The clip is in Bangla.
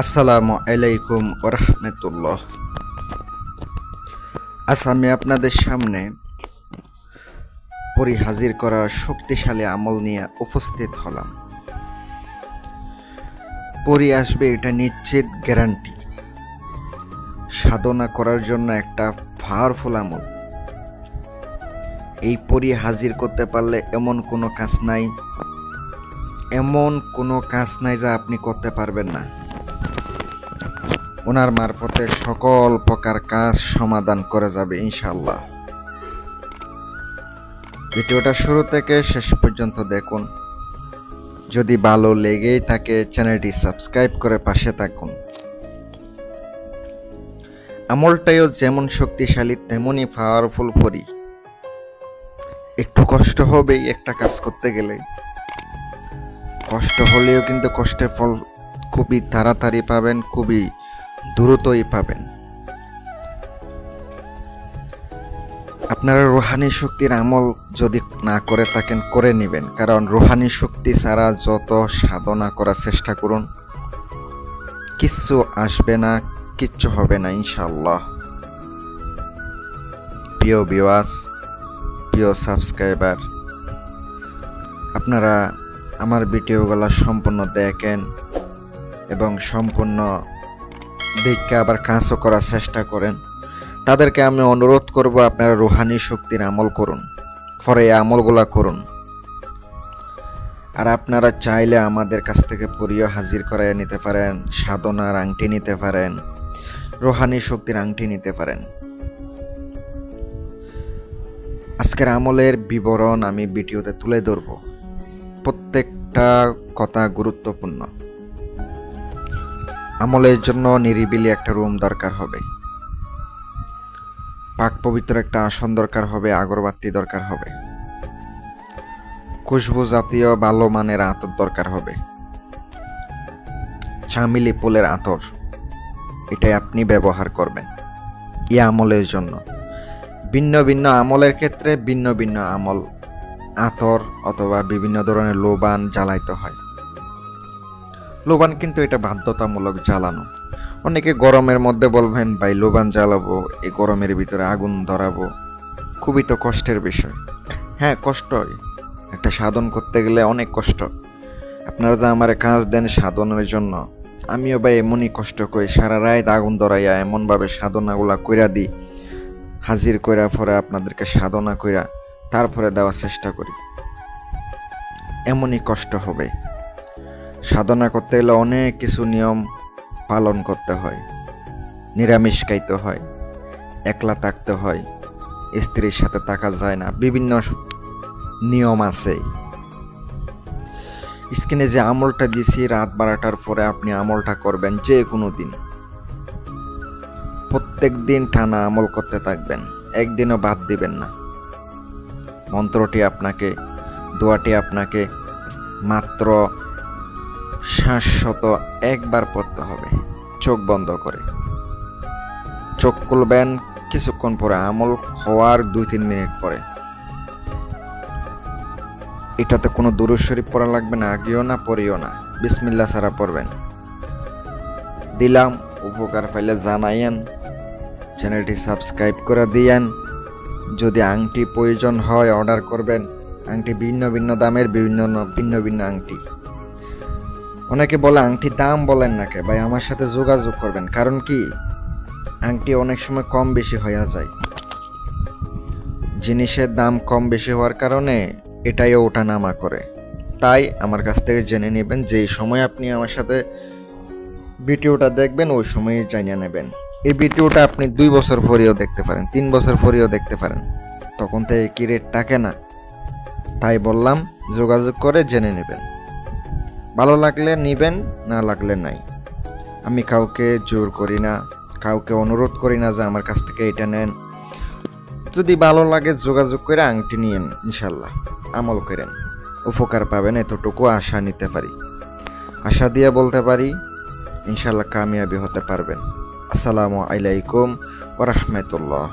আসসালামু আলাইকুম ওরহমতুল্লাহ। আজ আমি আপনাদের সামনে পরি হাজির করার শক্তিশালী আমল নিয়ে উপস্থিত হলাম। পরি আসবে এটা নিশ্চিত গ্যারান্টি। সাধনা করার জন্য একটা পাওয়ারফুল আমল। এই পরি হাজির করতে পারলে এমন কোনো কাজ নাই যা আপনি করতে পারবেন না। ওনার মারফতে সকল প্রকার কাজ সমাধান করে যাবে ইনশাআল্লাহ। ভিডিওটা শুরু থেকে শেষ পর্যন্ত দেখুন। যদি ভালো লেগেই থাকে চ্যানেলটি সাবস্ক্রাইব করে পাশে থাকুন। আমলটাও যেমন শক্তিশালী তেমনই পাওয়ারফুল পরি। একটু কষ্ট হবেই একটা কাজ করতে গেলে, কষ্ট হলেও কিন্তু কষ্টের ফল খুবই তাড়াতাড়ি পাবেন, খুবই দ্রুতই পাবেন। আপনারা রুহানি শক্তির আমল যদি না করে থাকেন করে নেবেন, কারণ রুহানি শক্তি ছাড়া যত সাধনা করার চেষ্টা করুন কিচ্ছু আসবে না, কিচ্ছু হবে না ইনশাআল্লাহ। প্রিয় ভিউয়ার্স, প্রিয় সাবস্ক্রাইবার, আপনারা আমার ভিডিওগুলো সম্পূর্ণ দেখেন এবং সম্পূর্ণ দেখে আবার কাজও করার চেষ্টা করেন। তাদেরকে আমি অনুরোধ করব আপনারা রুহানি শক্তির আমল করুন, পরে এই আমলগুলা করুন। আর আপনারা চাইলে আমাদের কাছ থেকে পরিও হাজির করাইয়া নিতে পারেন, সাধনার আংটি নিতে পারেন, রুহানি শক্তির আংটি নিতে পারেন। আজকের আমলের বিবরণ আমি ভিডিওতে তুলে ধরব। প্রত্যেকটা কথা গুরুত্বপূর্ণ। আমলের জন্য নিরিবিলি একটা রুম দরকার হবে, পাক পবিত্র একটা আসন দরকার হবে, আগরবাতি দরকার হবে, খুশবু জাতীয় ভালো মানের আতর দরকার হবে, চামেলি ফুলের আতর, এটাই আপনি ব্যবহার করবেন এই আমলের জন্য। ভিন্ন ভিন্ন আমলের ক্ষেত্রে ভিন্ন ভিন্ন আমল আতর অথবা বিভিন্ন ধরনের লোবান জ্বালাইতে হয়। লোবান কিন্তু এটা বাধ্যতামূলক জ্বালানো। অনেকে গরমের মধ্যে বলবেন ভাই লোবান জ্বালাবো, এই গরমের ভিতরে আগুন ধরাবো, খুবই তো কষ্টের বিষয়। হ্যাঁ, কষ্ট হয়, একটা সাধন করতে গেলে অনেক কষ্ট। আপনারা যা আমার কাজ দেন সাধনের জন্য, আমিও ভাই এমনই কষ্ট করি, সারা রাত আগুন ধরাইয়া এমনভাবে সাধনাগুলা কইরা দিই, হাজির কইরা পরে আপনাদেরকে সাধনা কইরা তারপরে দেওয়ার চেষ্টা করি। এমনই কষ্ট হবে। সাধনা করতে গেলে অনেক কিছু নিয়ম পালন করতে হয়। নিরামিষ খাইতে হয়, একলা থাকতে হয়, স্ত্রীর সাথে থাকা যায় না, বিভিন্ন নিয়ম আছে। স্ক্রিনে যে আমলটা দিছি রাত 12টার পরে আপনি আমলটা করবেন যে কোনো দিন, প্রত্যেক দিন টানা আমল করতে থাকবেন, একদিনও বাদ দিবেন না। মন্ত্রটি আপনাকে, দোয়াটি আপনাকে মাত্র 701বার পড়তে হবে, চোখ বন্ধ করে। চোখ খুলবেন কিছুক্ষণ পরে, আমল হওয়ার 2-3 মিনিট পরে। এটাতে কোনো দুরূদ শরীফ পড়া লাগবে না, আগেও না পরেও না, বিসমিল্লাহ ছাড়া পড়বেন। দিলাম, উপকার পাইলে জানাইয়েন, চ্যানেলটি সাবস্ক্রাইব করে দিয়েন। যদি আংটি প্রয়োজন হয় অর্ডার করবেন। আংটি ভিন্ন ভিন্ন দামের, ভিন্ন ভিন্ন আংটি। অনেকে বলে আংটির দাম বলেন না কে ভাই, আমার সাথে যোগাযোগ করবেন। কারণ কি, আংটি অনেক সময় কম বেশি হয়ে যায়। জিনিসের দাম কম বেশি হওয়ার কারণে এটাইও ওঠানামা করে। তাই আমার কাছ থেকে জেনে নেবেন, যেই সময় আপনি আমার সাথে ভিডিওটা দেখবেন ওই সময়ই জানিয়ে নেবেন। এই ভিডিওটা আপনি 2 বছর পরেও দেখতে পারেন, 3 বছর পরেও দেখতে পারেন, তখন থেকে কি রেট থাকে না। তাই বললাম যোগাযোগ করে জেনে নেবেন। ভালো লাগলে নিবেন, না লাগলে নাই। আমি কাউকে জোর করি না, কাউকে অনুরোধ করি না যে আমার কাছ থেকে এটা নেন। যদি ভালো লাগে যোগাযোগ করে আংটি নিয়েন, ইনশাল্লাহ আমল করেন, উপকার পাবেন, এতটুকু আশা নিতে পারি। আশা দিয়ে বলতে পারি ইনশাল্লাহ কামিয়াবি হতে পারবেন। আসসালামু আলাইকুম ওয়া রাহমাতুল্লাহ।